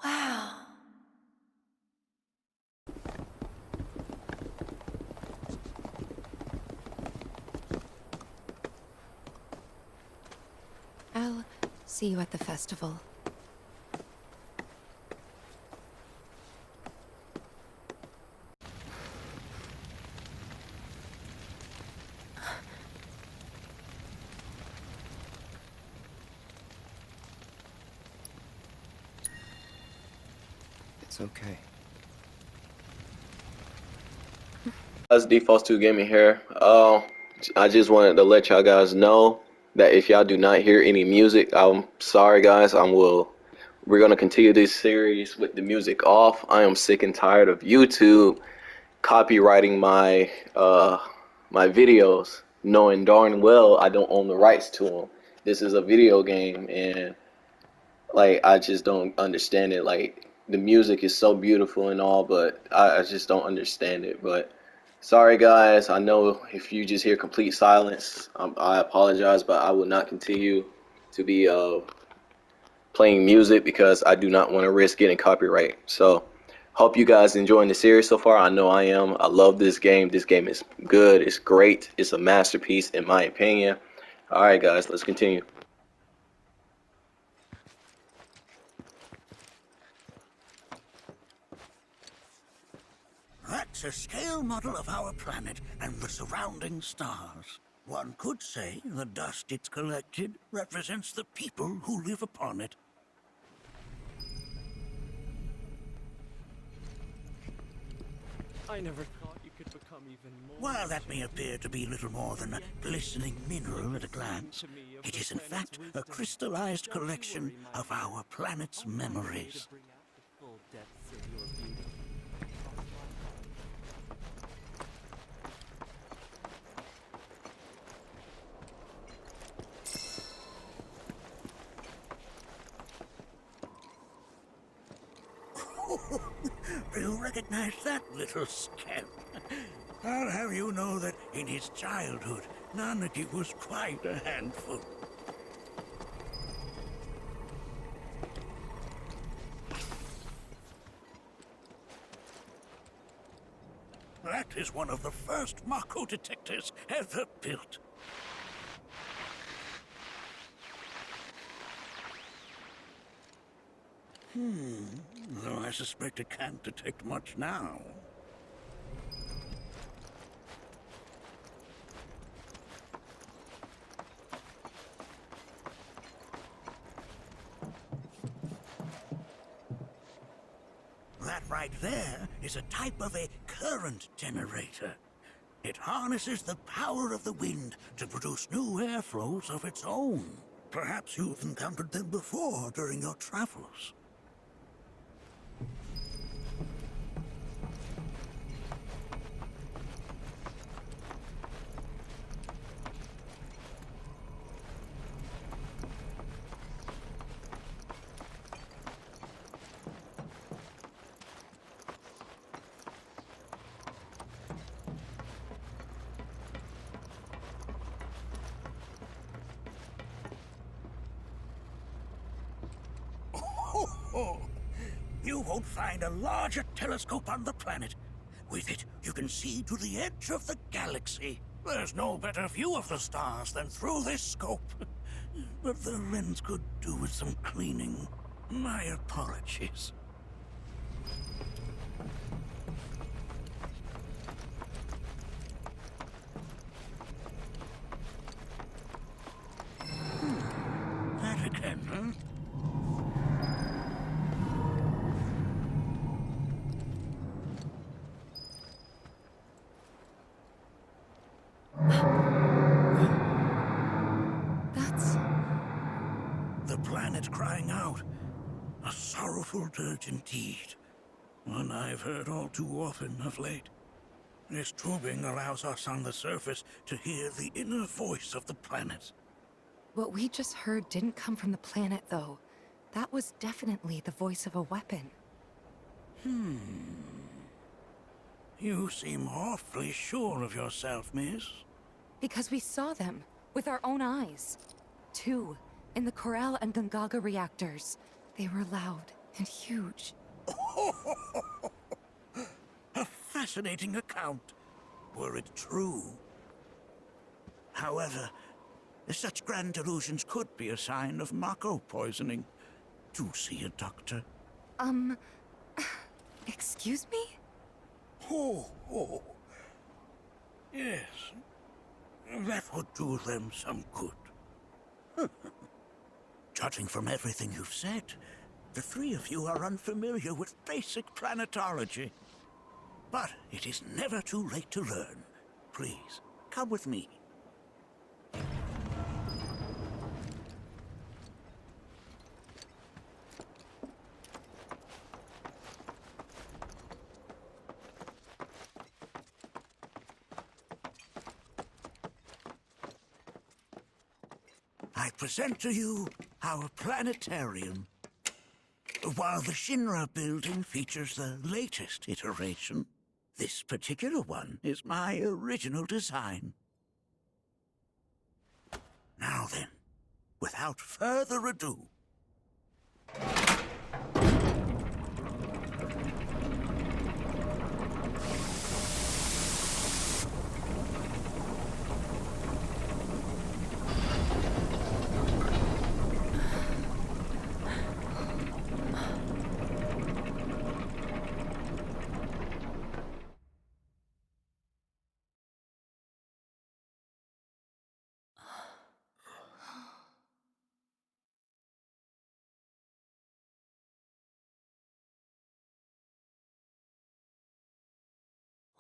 Wow. I'll see you at the festival. It's okay. Guys, Defaults2 Gaming here. I just wanted to let y'all guys know that if y'all do not hear any music, I'm sorry guys. We're gonna continue this series with the music off. I am sick and tired of YouTube copywriting my videos, knowing darn well I don't own the rights to them. This is a video game, and like I just don't understand it. Like the music is so beautiful and all, but I just don't understand it. But sorry guys, I know if you just hear complete silence, I apologize, but I will not continue to be playing music because I do not want to risk getting copyright. So hope you guys enjoying the series so far. I know I am. I love this game. This game is good. It's great. It's a masterpiece in my opinion. All right guys, let's continue. That's a scale model of our planet and the surrounding stars. One could say the dust it's collected represents the people who live upon it. I never thought you could become even more. While that may appear to be little more than a glistening mineral at a glance, it is in fact a crystallized collection of our planet's memories. You recognize that little scamp? I'll have you know that in his childhood, Nanaki was quite a handful. That is one of the first Mako detectors ever built. Though I suspect it can't detect much now. That right there is a type of a current generator. It harnesses the power of the wind to produce new airflows of its own. Perhaps you've encountered them before during your travels. You won't find a larger telescope on the planet. With it, you can see to the edge of the galaxy. There's no better view of the stars than through this scope. But the lens could do with some cleaning. My apologies. That again, huh? That's... The planet crying out. A sorrowful dirge indeed. One I've heard all too often of late. This tubing allows us on the surface to hear the inner voice of the planet. What we just heard didn't come from the planet, though. That was definitely the voice of a weapon. You seem awfully sure of yourself, miss. Because we saw them, with our own eyes. 2, in the Corral and Gungaga reactors. They were loud, and huge. A fascinating account, were it true. However, such grand delusions could be a sign of Mako poisoning. Do see a doctor. Excuse me? Oh. Yes. That would do them some good. Judging from everything you've said, the three of you are unfamiliar with basic planetology. But it is never too late to learn. Please, come with me. I present to you our planetarium. While the Shinra building features the latest iteration, this particular one is my original design. Now then, without further ado,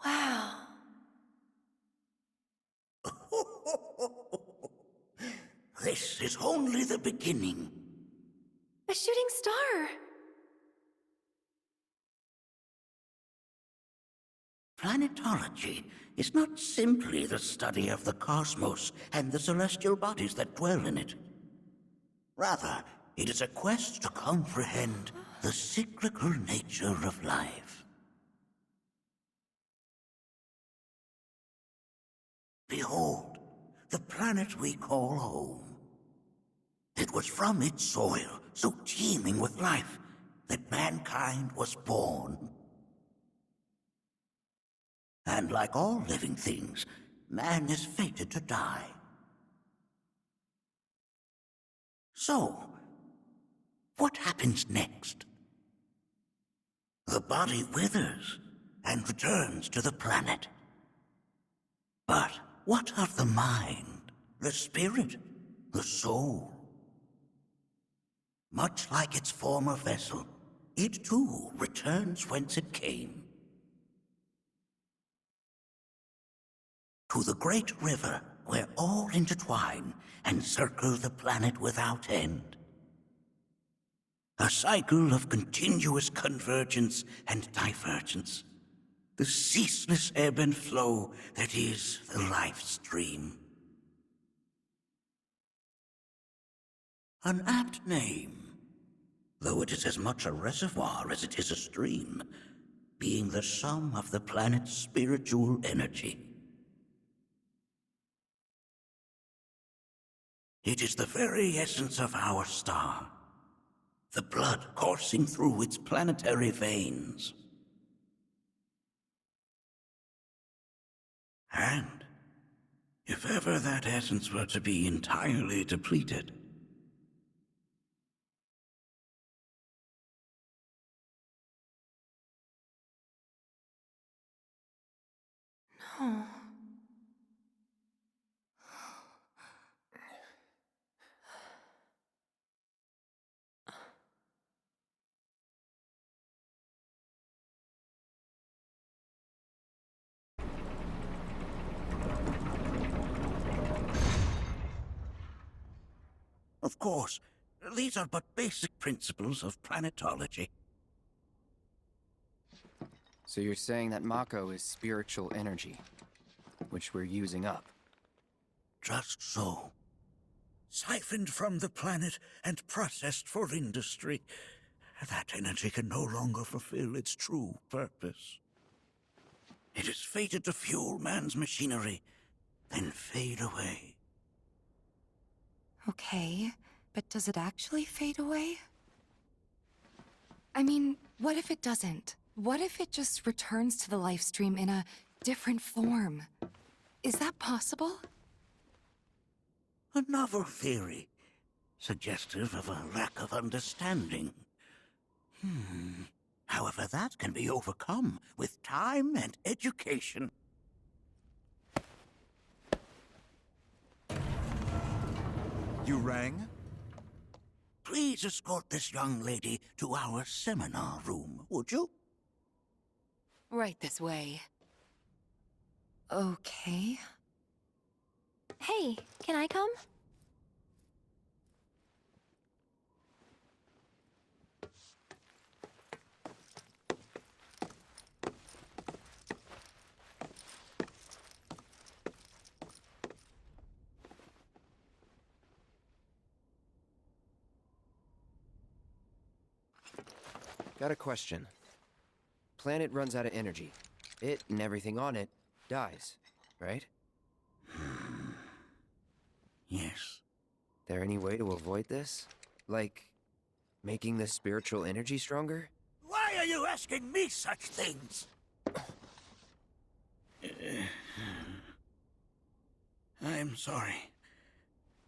Wow. this is only the beginning. A shooting star! Planetology is not simply the study of the cosmos and the celestial bodies that dwell in it. Rather, it is a quest to comprehend the cyclical nature of life. Behold, the planet we call home. It was from its soil, so teeming with life, that mankind was born. And like all living things, man is fated to die. So, what happens next? The body withers and returns to the planet. But what of the mind, the spirit, the soul? Much like its former vessel, it too returns whence it came. To the great river where all intertwine and circle the planet without end. A cycle of continuous convergence and divergence. The ceaseless ebb and flow that is the life stream. An apt name, though it is as much a reservoir as it is a stream, being the sum of the planet's spiritual energy. It is the very essence of our star, the blood coursing through its planetary veins. And if ever that essence were to be entirely depleted, No. of course, these are but basic principles of planetology. So you're saying that Mako is spiritual energy, which we're using up? Just so. Siphoned from the planet and processed for industry, that energy can no longer fulfill its true purpose. It is fated to fuel man's machinery, then fade away. Okay, but does it actually fade away? I mean, what if it doesn't? What if it just returns to the life stream in a different form? Is that possible? A novel theory, suggestive of a lack of understanding. However, that can be overcome with time and education. You rang? Please escort this young lady to our seminar room, would you? Right this way. Okay. Hey, can I come? Got a question. Planet runs out of energy. It and everything on it dies, right? Yes. There any way to avoid this? Like, making the spiritual energy stronger? Why are you asking me such things? I'm sorry.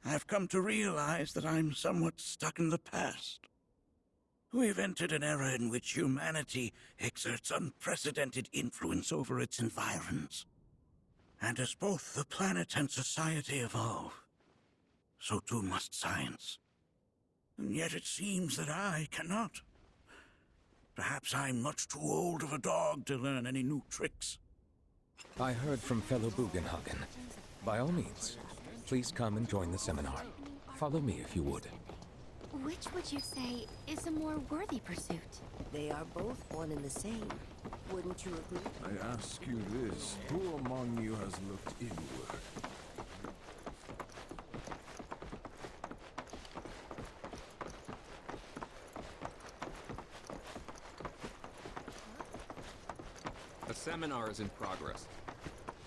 I've come to realize that I'm somewhat stuck in the past. We've entered an era in which humanity exerts unprecedented influence over its environs. And as both the planet and society evolve, so too must science. And yet it seems that I cannot. Perhaps I'm much too old of a dog to learn any new tricks. I heard from fellow Bugenhagen. By all means, please come and join the seminar. Follow me if you would. Which would you say is a more worthy pursuit? They are both one and the same. Wouldn't you agree? I ask you this, who among you has looked inward? A seminar is in progress.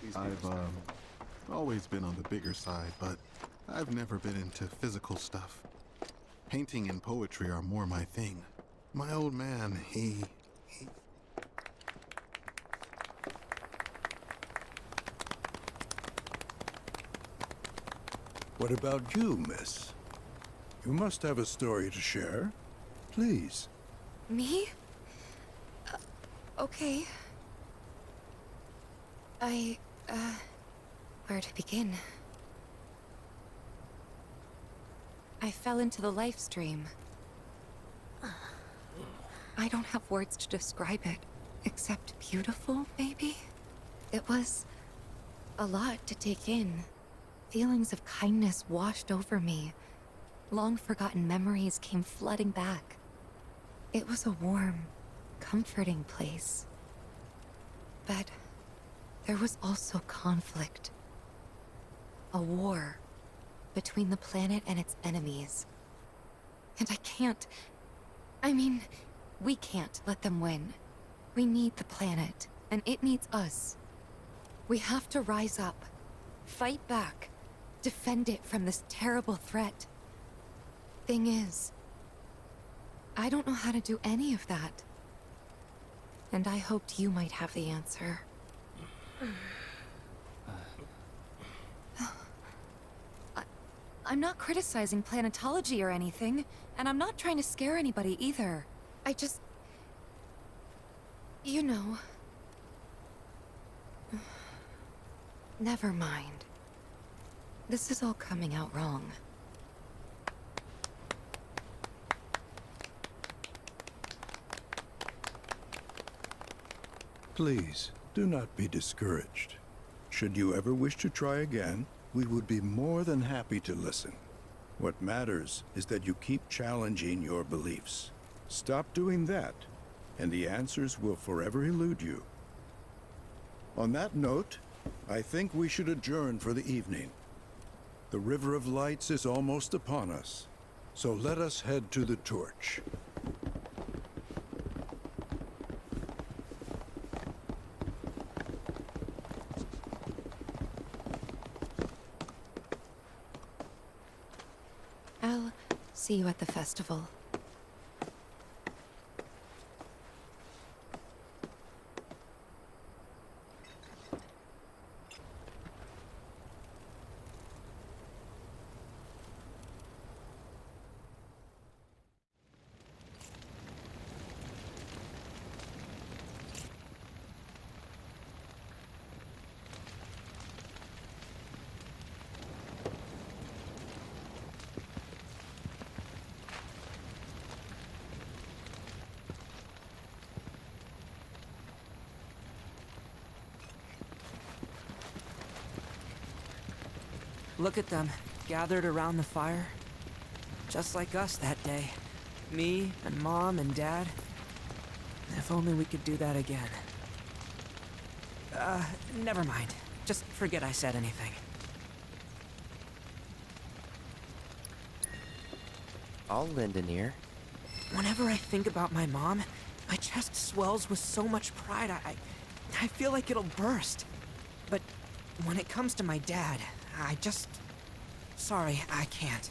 Please be I've respectful. always been on the bigger side, but I've never been into physical stuff. Painting and poetry are more my thing. My old man, he... What about you, miss? You must have a story to share. Please. Me? Okay. Where to begin? I fell into the life stream. I don't have words to describe it, except beautiful, maybe? It was a lot to take in. Feelings of kindness washed over me. Long-forgotten memories came flooding back. It was a warm, comforting place. But there was also conflict. A war between the planet and its enemies. And we can't let them win. We need the planet, and it needs us. We have to rise up, fight back, defend it from this terrible threat. Thing is, I don't know how to do any of that. And I hoped you might have the answer. I'm not criticizing planetology or anything, and I'm not trying to scare anybody either. I just... you know... Never mind. This is all coming out wrong. Please, do not be discouraged. Should you ever wish to try again, we would be more than happy to listen. What matters is that you keep challenging your beliefs. Stop doing that, and the answers will forever elude you. On that note, I think we should adjourn for the evening. The River of Lights is almost upon us, so let us head to the torch. I'll see you at the festival. Look at them, gathered around the fire. Just like us that day. Me and Mom and Dad. If only we could do that again. Never mind. Just forget I said anything. I'll lend an ear. Whenever I think about my mom, my chest swells with so much pride, I feel like it'll burst. But when it comes to my dad, I just... Sorry, I can't.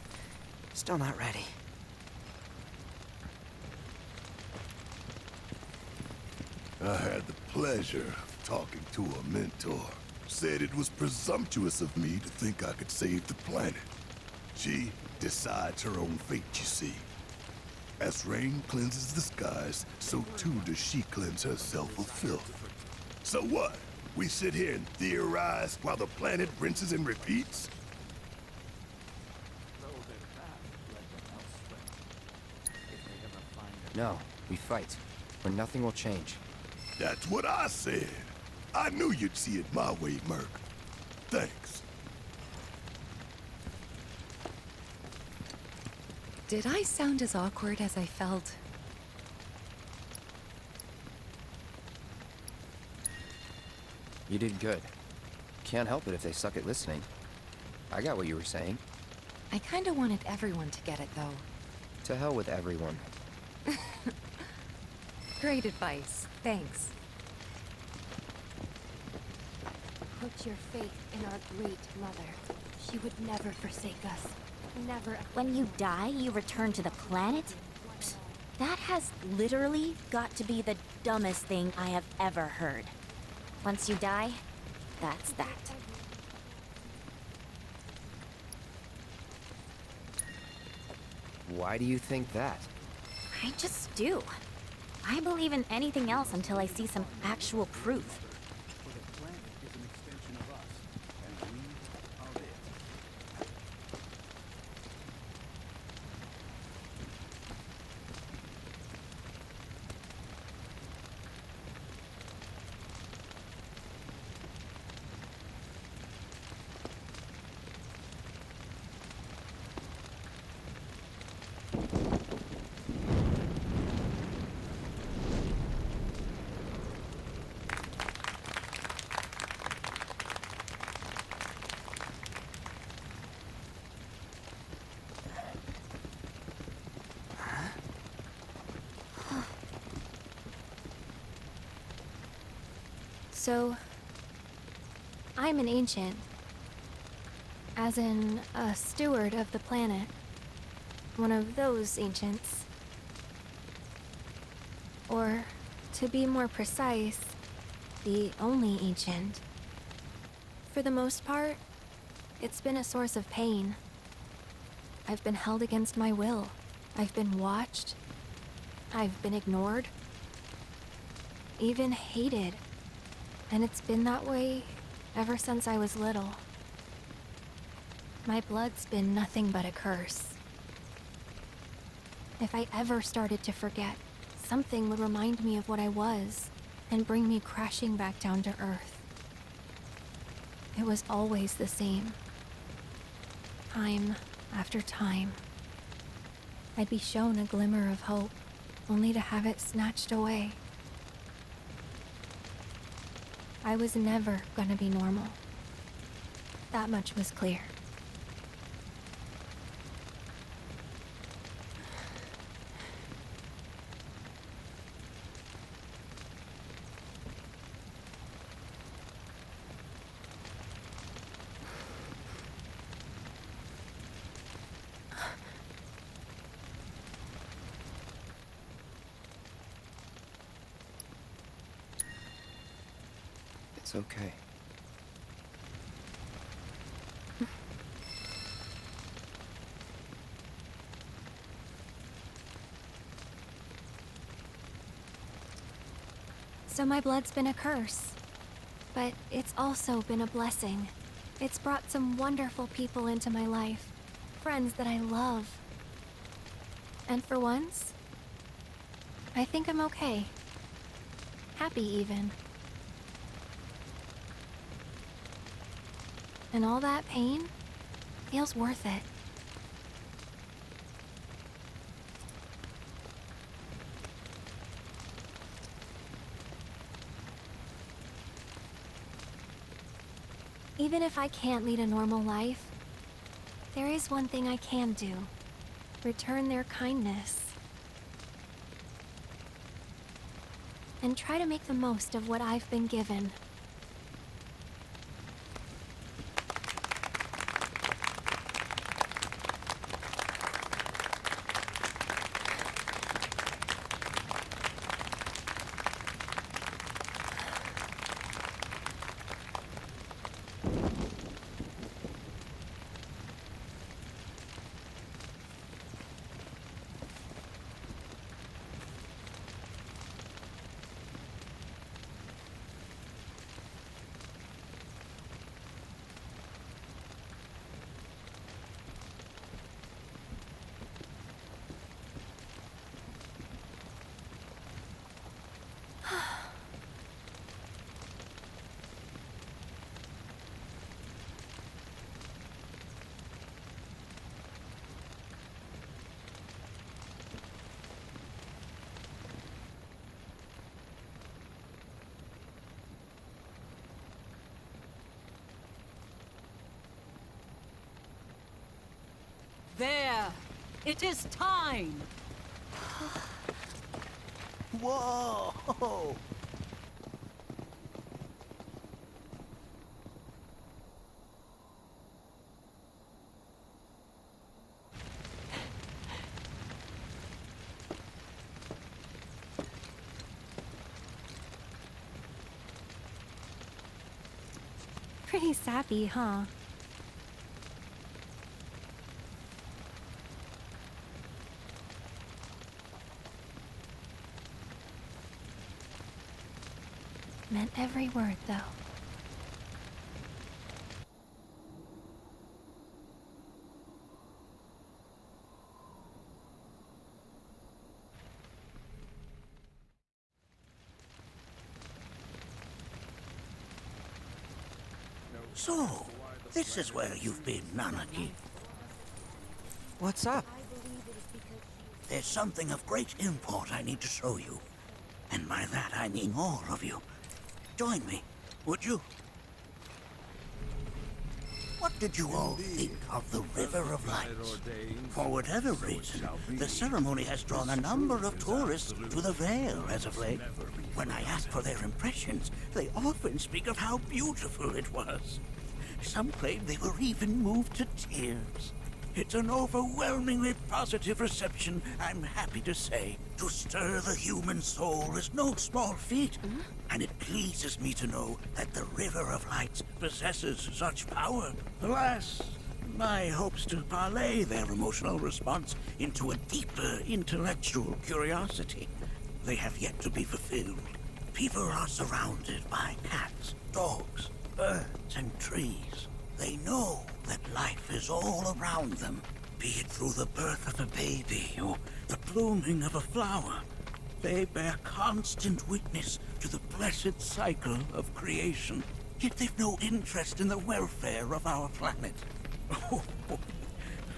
Still not ready. I had the pleasure of talking to a mentor. Said it was presumptuous of me to think I could save the planet. She decides her own fate, you see. As rain cleanses the skies, so too does she cleanse herself of filth. So what? We sit here and theorize while the planet rinses and repeats? No, we fight, or nothing will change. That's what I said. I knew you'd see it my way, Merc. Thanks. Did I sound as awkward as I felt? You did good. Can't help it if they suck at listening. I got what you were saying. I kinda wanted everyone to get it, though. To hell with everyone. Great advice. Thanks. Put your faith in our great mother. She would never forsake us. Never. When you die, you return to the planet? Psst. That has literally got to be the dumbest thing I have ever heard. Once you die, that's that. Why do you think that? I just do. I believe in anything else until I see some actual proof. So, I'm an ancient. As in, a steward of the planet. One of those ancients. Or, to be more precise, the only ancient. For the most part, it's been a source of pain. I've been held against my will. I've been watched. I've been ignored. Even hated. And it's been that way ever since I was little. My blood's been nothing but a curse. If I ever started to forget, something would remind me of what I was and bring me crashing back down to Earth. It was always the same. Time after time. I'd be shown a glimmer of hope, only to have it snatched away. I was never gonna be normal. That much was clear. It's okay. So my blood's been a curse. But it's also been a blessing. It's brought some wonderful people into my life. Friends that I love. And for once, I think I'm okay. Happy even. And all that pain, feels worth it. Even if I can't lead a normal life, there is one thing I can do. Return their kindness. And try to make the most of what I've been given. There! It is time! Whoa! Pretty sappy, huh? Meant every word, though. So, this is where you've been, Nanaki. What's up? There's something of great import I need to show you. And by that I mean all of you. Join me, would you? What did you all think of the River of Lights? For whatever reason, the ceremony has drawn a number of tourists to the Vale as of late. When I ask for their impressions, they often speak of how beautiful it was. Some claim they were even moved to tears. It's an overwhelmingly positive reception, I'm happy to say. To stir the human soul is no small feat, and it pleases me to know that the River of Lights possesses such power. Alas, my hopes to parlay their emotional response into a deeper intellectual curiosity, they have yet to be fulfilled. People are surrounded by cats, dogs, birds, and trees. They know that life is all around them, be it through the birth of a baby or the blooming of a flower. They bear constant witness to the blessed cycle of creation, yet they've no interest in the welfare of our planet.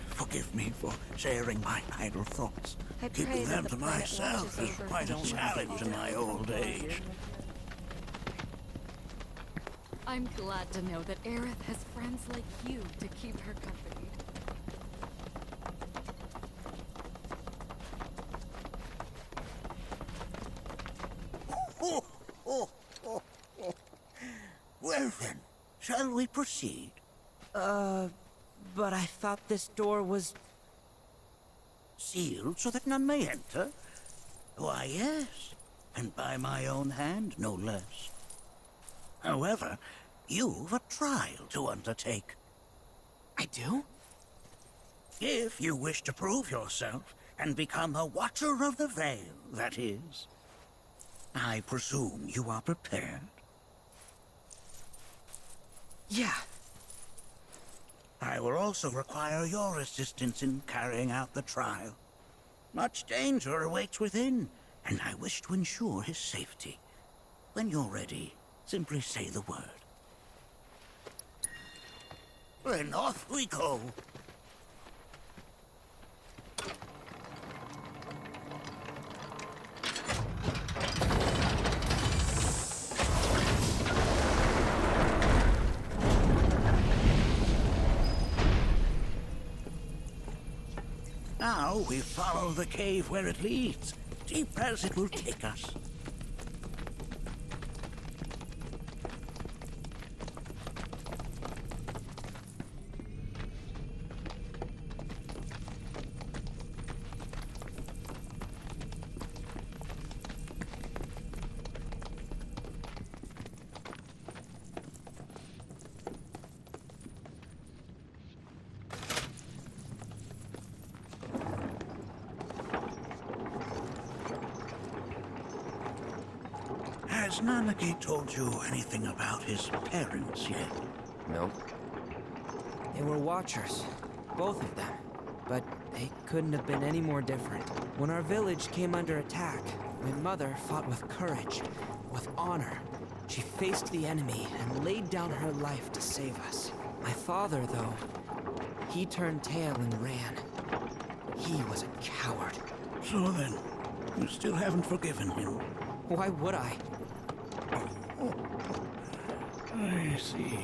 Forgive me for sharing my idle thoughts. Keeping them to myself is quite a challenge in my old age. I'm glad to know that Aerith has friends like you to keep her company. Well then, shall we proceed? But I thought this door was... Sealed so that none may enter? Why, yes, and by my own hand, no less. However, you've a trial to undertake. I do? If you wish to prove yourself and become a Watcher of the Veil, that is. I presume you are prepared? Yeah. I will also require your assistance in carrying out the trial. Much danger awaits within, and I wish to ensure his safety. When you're ready, simply say the word. Then off we go. Now we follow the cave where it leads, deep as it will take us. Has Nanake told you anything about his parents yet? No. They were watchers, both of them. But they couldn't have been any more different. When our village came under attack, my mother fought with courage, with honor. She faced the enemy and laid down her life to save us. My father, though, he turned tail and ran. He was a coward. So then, you still haven't forgiven him? Why would I? I see.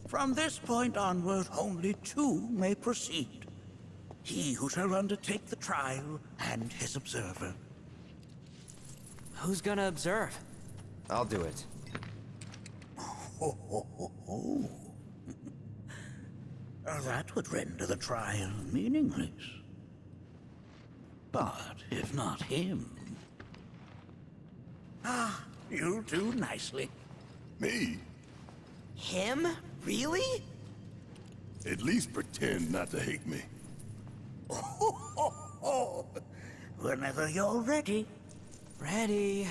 From this point onward, only two may proceed. He who shall undertake the trial, and his observer. Who's gonna observe? I'll do it. That would render the trial meaningless. But if not him... Ah, you'll do nicely. Me? Him? Really? At least pretend not to hate me. Whenever you're ready. Ready.